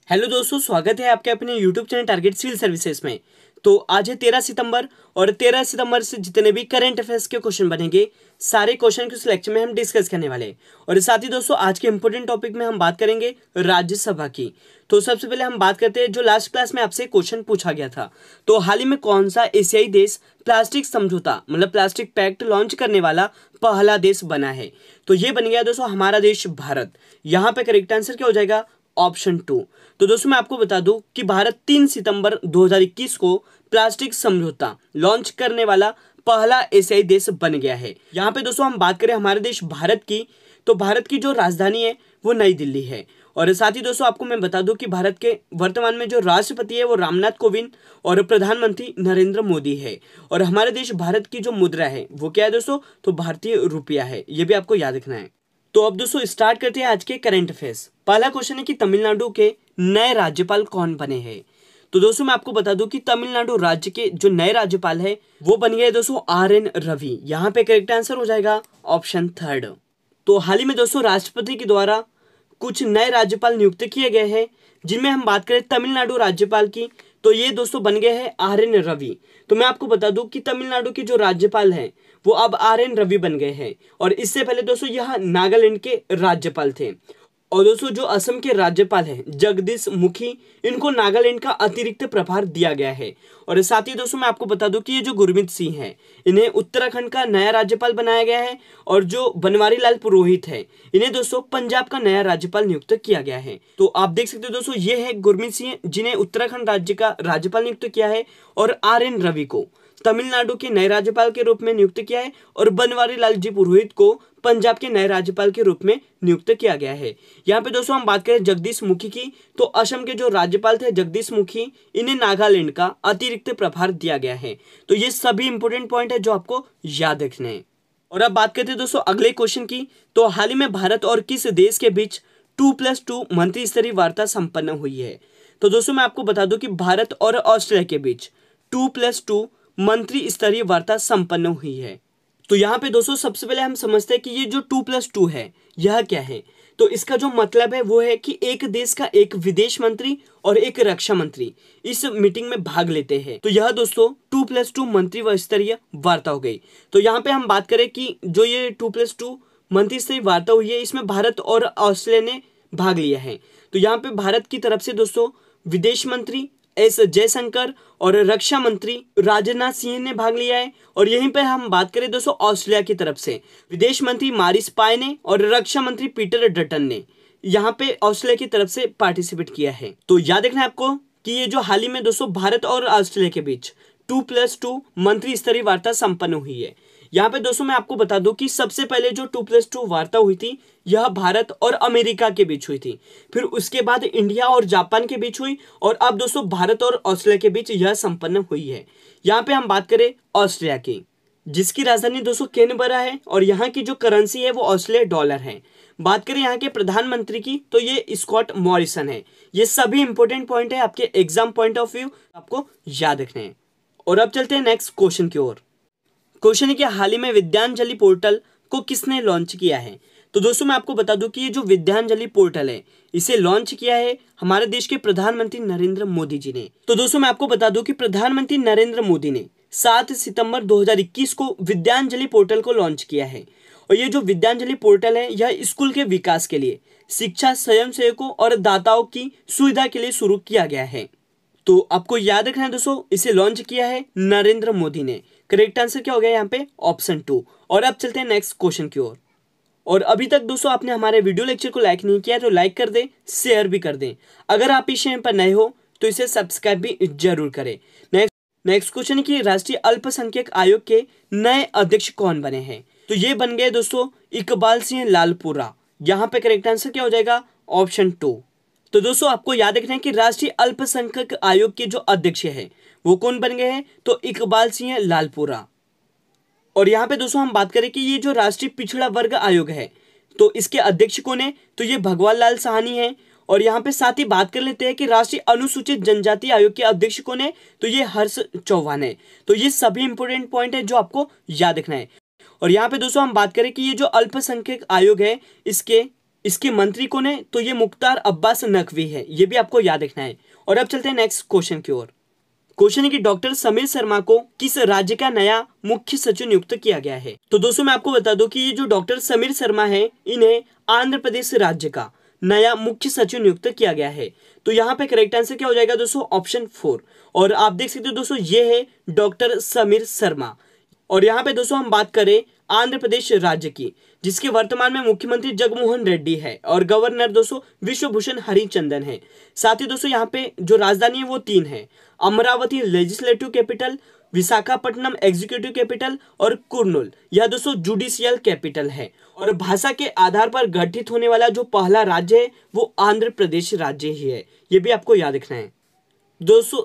Hello दोस्तों, स्वागत है आपके अपने YouTube channel target civil services में। तो आज है 13 सितंबर और 13 सितंबर से जितने भी करंट अफेयर्स के क्वेश्चन बनेंगे सारे क्वेश्चन को इस लेक्चर में हम डिस्कस करने वाले हैं। और साथ ही दोस्तों आज के इंपॉर्टेंट टॉपिक में हम बात करेंगे राज्यसभा की। तो सबसे पहले हम बात करते हैं जो लास्ट क्लास में आपसे क्वेश्चन पूछा गया था। तो हाल ही में कौन सा एशियाई देश प्लास्टिक समझौता मतलब प्लास्टिक पैक्ट लॉन्च करने वाला पहला देश बना है? तो ये बन गया दोस्तों हमारा देश भारत। यहाँ पे करेक्ट आंसर क्या हो जाएगा? ऑप्शन 2। तो दोस्तों मैं आपको बता दूं कि भारत 3 सितंबर 2021 को प्लास्टिक समझौता लॉन्च करने वाला पहला एशियाई देश बन गया है। यहाँ पे दोस्तों हम बात करें हमारे देश भारत की, तो भारत की जो राजधानी है वो नई दिल्ली है। और साथ ही दोस्तों आपको मैं बता दूं कि भारत के वर्तमान में जो राष्ट्रपति है वो रामनाथ कोविंद और प्रधानमंत्री नरेंद्र मोदी है। और हमारे देश भारत की जो मुद्रा है वो क्या है दोस्तों? तो भारतीय रुपया है। ये भी आपको याद रखना है। तो अब दोस्तों स्टार्ट करते हैं आज के करंट अफेयर्स। पहला क्वेश्चन है कि तमिलनाडु के नए राज्यपाल कौन बने हैं? तो दोस्तों मैं आपको बता दूं कि तमिलनाडु राज्य के जो नए राज्यपाल है वो बन गए दोस्तों RN रवि। यहाँ पे करेक्ट आंसर हो जाएगा ऑप्शन 3। तो हाल ही में दोस्तों राष्ट्रपति के द्वारा कुछ नए राज्यपाल नियुक्त किए गए हैं, जिनमें हम बात करें तमिलनाडु राज्यपाल की तो ये दोस्तों बन गए हैं RN रवि। तो मैं आपको बता दूं कि तमिलनाडु के जो राज्यपाल हैं वो अब RN रवि बन गए हैं। और इससे पहले दोस्तों यह नागालैंड के राज्यपाल थे। और दोस्तों जो असम के राज्यपाल हैं जगदीश मुखी, इनको नागालैंड का अतिरिक्त प्रभार दिया गया है। और साथ ही दोस्तों मैं आपको बता दूं कि ये जो गुरमीत सिंह हैं इन्हें उत्तराखंड का नया राज्यपाल बनाया गया है। और जो बनवारी लाल पुरोहित है इन्हें दोस्तों पंजाब का नया राज्यपाल नियुक्त किया गया है। तो आप देख सकते हो दोस्तों ये है गुरमीत सिंह जिन्हें उत्तराखंड राज्य का राज्यपाल नियुक्त किया है, और RN रवि को तमिलनाडु के नए राज्यपाल के रूप में नियुक्त किया है, और बनवारी लाल जी पुरोहित को पंजाब के नए राज्यपाल के रूप में नियुक्त किया गया है। यहाँ पे दोस्तों हम बात करें जगदीश मुखी की, तो असम के जो राज्यपाल थे जगदीश मुखी, इन्हें नागालैंड का अतिरिक्त प्रभार दिया गया है। तो ये सभी इंपोर्टेंट पॉइंट है जो आपको याद रखने हैं। और अब बात करते हैं दोस्तों अगले क्वेश्चन की। तो हाल ही में भारत और किस देश के बीच 2+2 मंत्री स्तरीय वार्ता संपन्न हुई है? तो दोस्तों मैं आपको बता दूं कि भारत और ऑस्ट्रेलिया के बीच 2+2 मंत्री स्तरीय वार्ता संपन्न हुई है। तो यहाँ पे दोस्तों सबसे पहले हम समझते हैं कि ये जो 2+2 है यह क्या है। तो इसका जो मतलब है वो है कि एक देश का एक विदेश मंत्री और एक रक्षा मंत्री इस मीटिंग में भाग लेते हैं। तो यह दोस्तों 2+2 मंत्री स्तरीय वार्ता हो गई। तो यहाँ पे हम बात करें कि जो ये 2+2 मंत्री स्तरीय वार्ता हुई है इसमें भारत और ऑस्ट्रेलिया ने भाग लिया है। तो यहाँ पे भारत की तरफ से दोस्तों विदेश मंत्री S जयशंकर और रक्षा मंत्री राजनाथ सिंह ने भाग लिया है। और यहीं पर हम बात करें दोस्तों ऑस्ट्रेलिया की तरफ से विदेश मंत्री मारिस पाय ने और रक्षा मंत्री पीटर डटन ने यहाँ पे ऑस्ट्रेलिया की तरफ से पार्टिसिपेट किया है। तो याद रखना है आपको कि ये जो हाल ही में दोस्तों भारत और ऑस्ट्रेलिया के बीच 2+2 मंत्री स्तरीय वार्ता संपन्न हुई है। यहाँ पे दोस्तों मैं आपको बता दूं कि सबसे पहले जो 2+2 वार्ता हुई थी यह भारत और अमेरिका के बीच हुई थी, फिर उसके बाद इंडिया और जापान के बीच हुई, और अब दोस्तों भारत और ऑस्ट्रेलिया के बीच यह संपन्न हुई है। यहाँ पे हम बात करें ऑस्ट्रेलिया की, जिसकी राजधानी दोस्तों कैनबरा है, और यहाँ की जो करेंसी है वो ऑस्ट्रेलिया डॉलर है। बात करें यहाँ के प्रधानमंत्री की तो ये स्कॉट मॉरिसन है। ये सभी इंपॉर्टेंट पॉइंट है आपके एग्जाम पॉइंट ऑफ व्यू, आपको याद रखने हैं। और अब चलते हैं नेक्स्ट क्वेश्चन की ओर। क्वेश्चन है कि हाल ही में विद्यांजलि पोर्टल को किसने लॉन्च किया है? तो दोस्तों मैं आपको बता दूं कि ये जो विद्यांजलि पोर्टल है इसे लॉन्च किया है हमारे देश के प्रधानमंत्री नरेंद्र मोदी जी ने। तो दोस्तों मैं आपको बता दूं कि प्रधानमंत्री नरेंद्र मोदी ने 7 सितंबर 2021 को विद्यांजलि पोर्टल को लॉन्च किया है। और ये जो विद्यांजलि पोर्टल है यह स्कूल के विकास के लिए, शिक्षा, स्वयंसेवकों और दाताओं की सुविधा के लिए शुरू किया गया है। तो आपको याद रखना है दोस्तों इसे लॉन्च किया है नरेंद्र मोदी ने। करेक्ट आंसर क्या हो गया यहाँ पे? ऑप्शन 2। और अब चलते हैं नेक्स्ट क्वेश्चन की ओर। और अभी तक दोस्तों आपने हमारे वीडियो लेक्चर को लाइक नहीं किया तो लाइक कर दें, शेयर भी कर दें। अगर आप इस चैनल पर नए हो तो इसे सब्सक्राइब भी जरूर करें। नेक्स्ट क्वेश्चन है कि राष्ट्रीय अल्पसंख्यक आयोग के नए अध्यक्ष कौन बने हैं? तो ये बन गए दोस्तों इकबाल सिंह लालपुरा। यहाँ पे करेक्ट आंसर क्या हो जाएगा? ऑप्शन 2। तो दोस्तों आपको याद रखना है कि राष्ट्रीय अल्पसंख्यक आयोग के जो अध्यक्ष है वो कौन बन गए हैं? तो इकबाल सिंह लालपुरा। और यहाँ पे दोस्तों हम बात करें कि ये जो राष्ट्रीय पिछड़ा वर्ग आयोग है तो इसके अध्यक्ष कौन है? तो ये भगवान लाल साहनी है। और यहाँ पे साथ ही बात कर लेते हैं कि राष्ट्रीय अनुसूचित जनजाति आयोग के अध्यक्ष कौन है? तो ये हर्ष चौहान है। तो ये सभी इंपोर्टेंट पॉइंट है जो आपको याद रखना है। और यहाँ पे दोस्तों हम बात करें कि ये जो अल्पसंख्यक आयोग है इसके इसके मंत्री कौन है? तो ये मुख्तार अब्बास नकवी है, ये भी आपको याद रखना है। और अब चलते हैं नेक्स्ट क्वेश्चन की ओर। क्वेश्चन है कि डॉक्टर समीर शर्मा को किस राज्य का नया मुख्य सचिव नियुक्त किया गया है? तो दोस्तों मैं आपको बता दूं कि ये जो डॉक्टर समीर शर्मा है, इन्हें आंध्र प्रदेश राज्य का नया मुख्य सचिव नियुक्त किया गया है। तो यहाँ पे करेक्ट आंसर क्या हो जाएगा दोस्तों? ऑप्शन 4। और आप देख सकते हो दोस्तों, ये है डॉक्टर समीर शर्मा। और यहाँ पे दोस्तों हम बात करें आंध्र प्रदेश राज्य की, जिसके वर्तमान में मुख्यमंत्री जगनमोहन रेड्डी है और गवर्नर दोस्तों विश्वभूषण हरिचंदन है। साथ ही दोस्तों यहाँ पे जो राजधानी है वो 3 है, Amravati legislative capital, Visakhapatnam executive capital और कुर्नूल यह दोस्तों जुडिशियल कैपिटल है। और भाषा के आधार पर गठित होने वाला जो पहला राज्य है वो आंध्र प्रदेश राज्य ही है, ये भी आपको याद रखना है दोस्तों।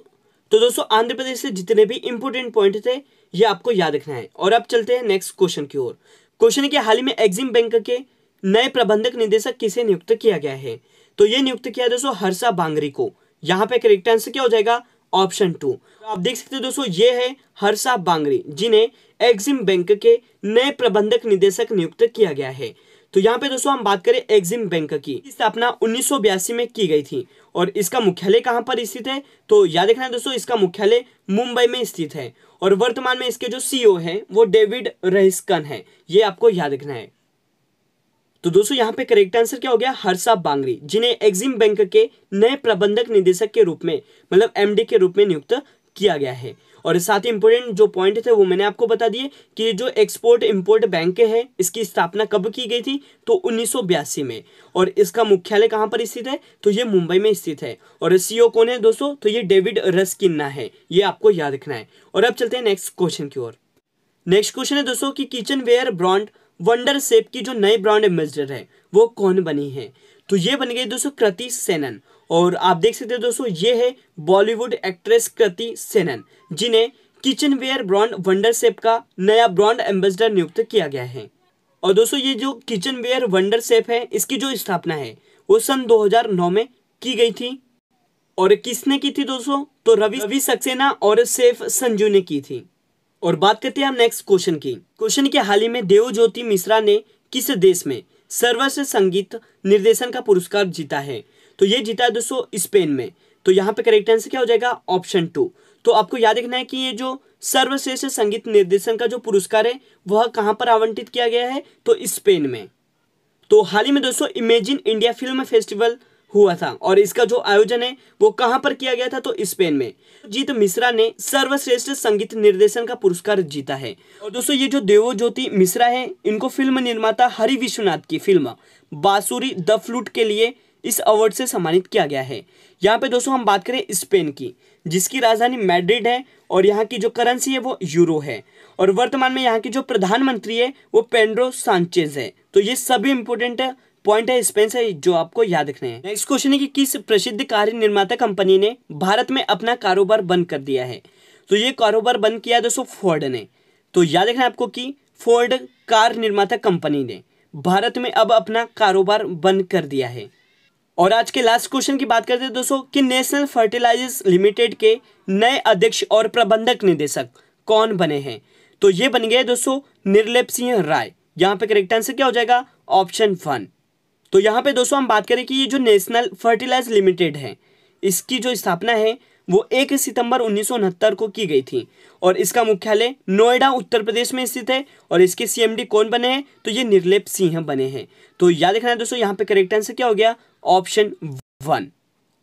तो दोस्तों आंध्र प्रदेश से जितने भी इंपोर्टेंट पॉइंट थे ये आपको याद रखना है। और अब चलते हैं नेक्स्ट क्वेश्चन की ओर। क्वेश्चन है कि हाल ही में एक्सिम बैंक के नए प्रबंधक निदेशक किसे नियुक्त किया गया है? तो ये नियुक्त किया दोस्तों हर्षा बांगरी को। यहाँ पे करेक्ट आंसर क्या हो जाएगा? ऑप्शन 2। आप देख सकते हो दोस्तों, ये है हर्षा बांगरी, जिन्हें एक्सिम बैंक के नए प्रबंधक निदेशक नियुक्त किया गया है। तो यहाँ पे दोस्तों हम बात करें एक्सिम बैंक की स्थापना 1982 में की गई थी और इसका मुख्यालय कहाँ पर स्थित है? तो याद रखना है दोस्तों, इसका मुख्यालय मुंबई में स्थित है और वर्तमान में इसके जो सीईओ हैं वो डेविड रहिस्कन है, ये आपको याद रखना है। तो दोस्तों यहाँ पे करेक्ट आंसर क्या हो गया? हर्षा बांगरी, जिन्हें एक्सिम बैंक के नए प्रबंधक निदेशक के रूप में मतलब एमडी के रूप में नियुक्त किया गया है। और साथ ही इंपोर्टेंट जो पॉइंट थे वो मैंने आपको बता दिए कि जो एक्सपोर्ट इंपोर्ट बैंक है इसकी स्थापना कब की गई थी? तो 1982 में। और इसका मुख्यालय कहाँ पर स्थित है? तो ये मुंबई में स्थित है। और सीईओ कौन है दोस्तों? तो ये डेविड रस्किन्ना है, ये आपको याद रखना है। और अब चलते हैं नेक्स्ट क्वेश्चन की ओर। नेक्स्ट क्वेश्चन है दोस्तों कि kitchen where brand wonder shape की जो नई ब्रांड एम्बेसडर है वो कौन बनी है? तो ये बन गई दोस्तों कृति सेनन। और आप देख सकते हो दोस्तों, ये है बॉलीवुड एक्ट्रेस कृति सेनन, जिन्हें kitchen where brand wonder shape का नया ब्रांड एम्बेसडर नियुक्त किया गया है। और दोस्तों ये जो किचन वेयर वंडर शेप है इसकी जो स्थापना है वो सन 2009 में की गई थी। और किसने की थी दोस्तों? तो रवि सक्सेना और शेफ संजू ने की थी। और बात करते हैं हम नेक्स्ट क्वेश्चन की। क्वेश्चन के हाल ही में देवज्योति मिश्रा ने किस देश में सर्वश्रेष्ठ संगीत निर्देशन का पुरस्कार जीता है? तो ये जीता है दोस्तों स्पेन में। तो यहाँ पे करेक्ट आंसर क्या हो जाएगा? ऑप्शन 2। तो आपको याद रखना है कि ये जो सर्वश्रेष्ठ संगीत निर्देशन का जो पुरस्कार है वह कहाँ पर आवंटित किया गया है? तो स्पेन में। तो हाल ही में दोस्तों इमेजिन इंडिया फिल्म फेस्टिवल हुआ था और इसका जो आयोजन है वो कहां पर किया गया था? तो स्पेन में। जीत मिश्रा ने सर्वश्रेष्ठ संगीत निर्देशन का पुरस्कार जीता है। और दोस्तों ये जो देवज्योति मिश्रा है इनको फिल्म निर्माता हरि विश्वनाथ की फिल्म बांसुरी द फ्लूट के लिए इस अवार्ड से सम्मानित किया गया है। यहाँ पे दोस्तों हम बात करें स्पेन की, जिसकी राजधानी मैड्रिड है और यहाँ की जो करेंसी है वो यूरो है। और वर्तमान में यहाँ की जो प्रधानमंत्री है वो पेड्रो सांचेज है। तो ये सभी इंपोर्टेंट पॉइंट है स्पेन से जो आपको याद रखने हैं। नेक्स्ट क्वेश्चन है कि किस प्रसिद्ध कार निर्माता कंपनी ने भारत में अपना कारोबार बंद कर दिया है? तो ये कारोबार बंद किया दोस्तों फोर्ड ने। तो याद रखना आपको कि फोर्ड कार निर्माता कंपनी ने भारत में अब अपना कारोबार बंद कर दिया है। और आज के लास्ट क्वेश्चन की बात करते हैं दोस्तों कि नेशनल फर्टिलाइजर्स लिमिटेड के नए अध्यक्ष और प्रबंधक निदेशक कौन बने हैं? तो ये बन गए दोस्तों निर्लेप सिंह राय। यहाँ पे करेक्ट आंसर क्या हो जाएगा? ऑप्शन 1। तो यहाँ पे दोस्तों हम बात करें कि ये जो नेशनल फर्टिलाइजर्स लिमिटेड है इसकी जो स्थापना है वो 1 सितंबर 1969 को की गई थी और इसका मुख्यालय नोएडा उत्तर प्रदेश में स्थित है। और इसके सीएमडी कौन बने हैं? तो ये निर्लेप सिंह बने हैं। तो याद रखना है दोस्तों, यहाँ पे करेक्ट आंसर क्या हो गया? ऑप्शन 1।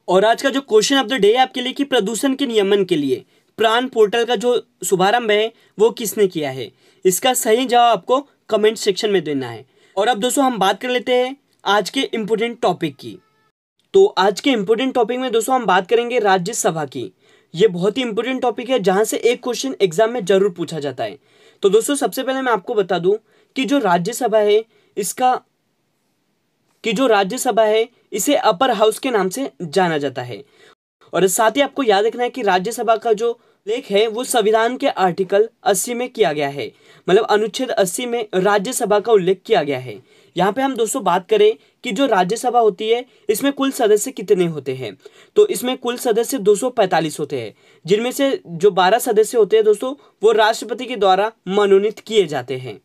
और आज का जो क्वेश्चन ऑफ द डे है आपके लिए कि प्रदूषण के नियमन के लिए प्राण पोर्टल का जो शुभारंभ है वो किसने किया है? इसका सही जवाब आपको कमेंट सेक्शन में देना है। और अब दोस्तों हम बात कर लेते हैं आज के इम्पोर्टेंट टॉपिक की। तो आज के इम्पोर्टेंट टॉपिक में दोस्तों हम बात करेंगे राज्यसभा की। ये बहुत ही इंपॉर्टेंट टॉपिक है जहां से एक क्वेश्चन एग्जाम में जरूर पूछा जाता है। तो दोस्तों सबसे पहले मैं आपको बता दूं कि जो राज्यसभा है इसे अपर हाउस के नाम से जाना जाता है। और साथ ही आपको याद रखना है कि राज्यसभा का जो लेख है वो संविधान के आर्टिकल 80 में किया गया है, मतलब अनुच्छेद 80 में राज्यसभा का उल्लेख किया गया है। यहाँ पे हम दोस्तों बात करें कि जो राज्यसभा होती है इसमें कुल सदस्य कितने होते हैं? तो इसमें कुल सदस्य 245 होते हैं, जिनमें से जो 12 सदस्य होते हैं दोस्तों वो राष्ट्रपति के द्वारा मनोनीत किए जाते हैं।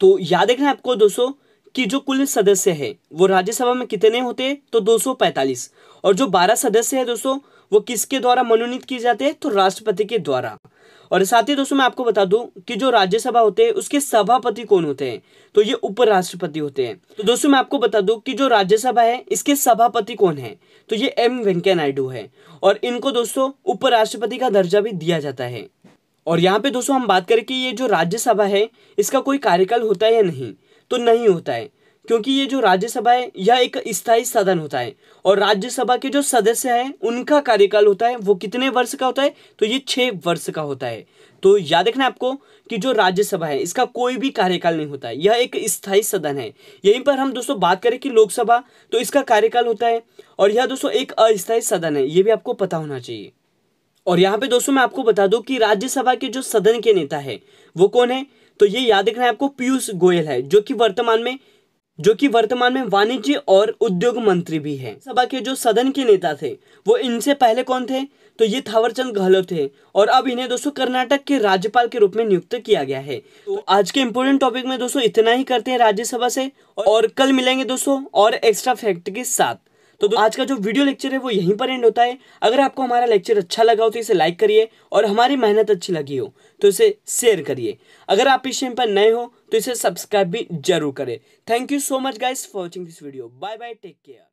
तो याद रखना आपको दोस्तों कि जो कुल सदस्य है वो राज्यसभा में कितने होते हैं, तो 245। और जो 12 सदस्य है दोस्तों वो किसके द्वारा मनोनीत किए जाते हैं, तो राष्ट्रपति के द्वारा। और साथ ही दोस्तों मैं आपको बता दूं कि जो राज्यसभा होते हैं उसके सभापति कौन होते हैं, तो ये उपराष्ट्रपति होते हैं। तो दोस्तों मैं आपको बता दूं कि जो राज्यसभा है इसके सभापति कौन है, तो ये एम वेंकैया नायडू है। और इनको दोस्तों उपराष्ट्रपति का दर्जा भी दिया जाता है। और यहाँ पे दोस्तों हम बात करें कि ये जो राज्यसभा है इसका कोई कार्यकाल होता है या नहीं, तो नहीं होता है, क्योंकि ये जो राज्यसभा है यह एक स्थायी सदन होता है। और राज्यसभा के जो सदस्य हैं उनका कार्यकाल होता है वो कितने वर्ष का होता है, तो ये 6 वर्ष का होता है। तो याद रखना आपको कि जो राज्यसभा है इसका कोई भी कार्यकाल नहीं होता है, यह एक स्थायी सदन है। यहीं पर हम दोस्तों बात करें कि लोकसभा, तो इसका कार्यकाल होता है और यह दोस्तों एक अस्थायी सदन है, ये भी आपको पता होना चाहिए। और यहाँ पे दोस्तों मैं आपको बता दूं कि राज्यसभा के जो सदन के नेता है वो कौन है, तो ये याद रखना है आपको, पीयूष गोयल है, जो कि वर्तमान में वाणिज्य और उद्योग मंत्री भी हैं। सभा के जो सदन के नेता थे वो इनसे पहले कौन थे, तो ये थावरचंद गहलोत थे। और अब इन्हें दोस्तों कर्नाटक के राज्यपाल के रूप में नियुक्त किया गया है। तो आज के इंपोर्टेंट टॉपिक में दोस्तों इतना ही करते हैं राज्यसभा से, और कल मिलेंगे दोस्तों और एक्स्ट्रा फैक्ट के साथ। तो आज का जो वीडियो लेक्चर है वो यहीं पर एंड होता है। अगर आपको हमारा लेक्चर अच्छा लगा हो तो इसे लाइक करिए, और हमारी मेहनत अच्छी लगी हो तो इसे शेयर करिए। अगर आप इस चैनल पर नए हो तो इसे सब्सक्राइब भी जरूर करें। Thank you so much guys for watching this video. Bye bye, take care.